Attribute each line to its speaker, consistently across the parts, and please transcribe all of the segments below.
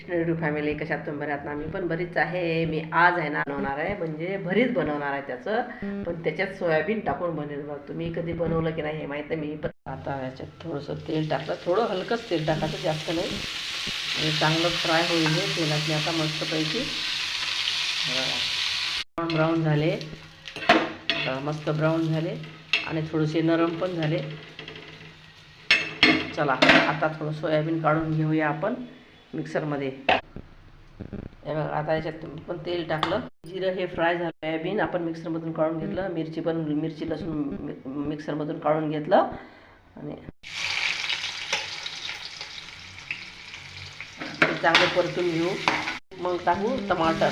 Speaker 1: Radio family, कशात तुम्ही बऱ्यात ना? मी पण बरीच आहे. मी आज आहे ना बनवणार आहे, म्हणजे भरीत बनवणार आहे त्याचं, पण त्याच्यात सोयाबीन टाकून बनेल. बघ, तुम्ही कधी बनवलं की नाही हे माहीत आहे. मी पण आता याच्यात थोडंसं तेल टाकलं, थोडं हलकंच तेल टाकायचं, जास्त नाही. आणि चांगलं फ्राय होईल हे तेलातले आता मस्तपैकी. ब्राऊन झाले, मस्त ब्राऊन झाले आणि थोडेसे नरम पण झाले. चला आता थोडं सोयाबीन काढून घेऊया आपण मिक्सरमध्ये. हे बघा, आता याच्यात पण तेल टाकलं, जिरं हे फ्राय झालं. सोयाबीन आपण मिक्सरमधून काढून घेतलं, मिरची लसूण मिक्सरमधून काढून घेतलं आणि चांगलं परतून घेऊ. मग टाकू टमाटर,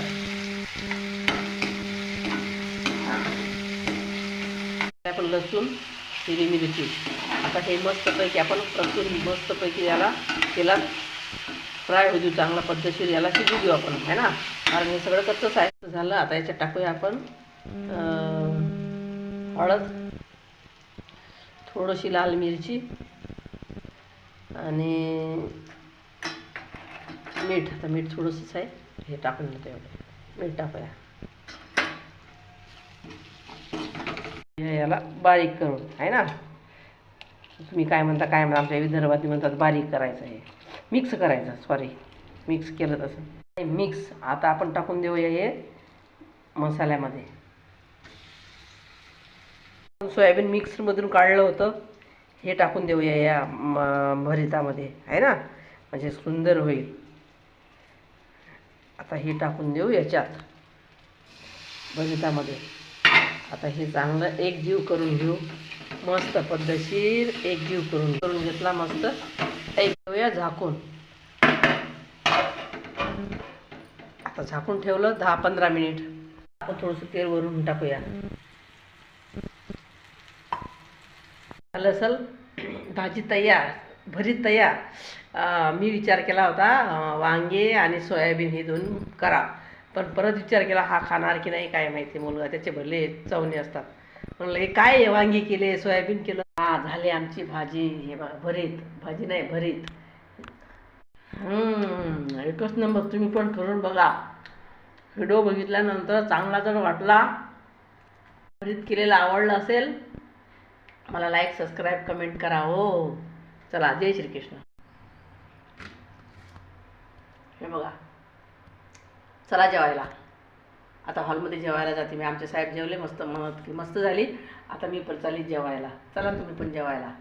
Speaker 1: आपण लसूण, हिरवी मिरची. आता हे मस्तपैकी आपण परतून मस्तपैकी याला तेलात फ्राय होऊ देऊ, चांगला पद्धतशीर याला शिजू देऊ आपण, है ना, कारण हे सगळं कच्चंच आहे. झालं, आता याच्यात टाकूया आपण हळद, थोडीशी लाल मिरची आणि मीठ. आता मीठ थोडंसंच आहे, हे टाकून घेतो. एवढं मीठ टाकूया. याला बारीक करून, आहे ना, तुम्ही काय म्हणता आमच्या विदर्भात म्हणतात बारीक करायचं, आहे मिक्स करायचं, सॉरी मिक्स केलं तसं मिक्स. आता आपण टाकून देऊया हे मसाल्यामध्ये. सोयाबीन मिक्सरमधून काढलं होतं, हे टाकून देऊया या भरितामध्ये, आहे ना, म्हणजे सुंदर होईल. आता हे टाकून देऊ याच्यात भरितामध्ये. आता हे चांगलं एकजीव करून घेऊ, मस्त पद्धतशीर एकजीव करून घेतला मस्त. एक देऊया झाकून. आता झाकून ठेवलं 10-15 मिनिट. आपण थोडंसं तेल वरून टाकूया. झालं असेल भाजी तयार, भरीत तयार. मी विचार केला होता वांगे आणि सोयाबीन हे दोन करा, पण परत विचार केला हा खाणार की नाही काय माहिती, मुलगा त्याचे भरले चवणे असतात. म्हणलं हे काय आहे, वांगे केले, सोयाबीन केलं. हा झाली आमची भाजी. हे बघा, भरीत, भाजी नाही भरीत. एकच नंबर. तुम्ही पण करून बघा. व्हिडिओ बघितल्यानंतर चांगला जर वाटला, भरीत केलेला आवडला असेल, मला लाईक, सबस्क्राईब, कमेंट करा हो. चला, जय श्रीकृष्ण. हे बघा, चला जेवायला. आता हॉलमध्ये जेवायला जाते मी. आमचे साहेब जेवले, मस्त म्हणत की मस्त झाली. आता मी पण चालली जेवायला. चला तुम्ही पण जेवायला.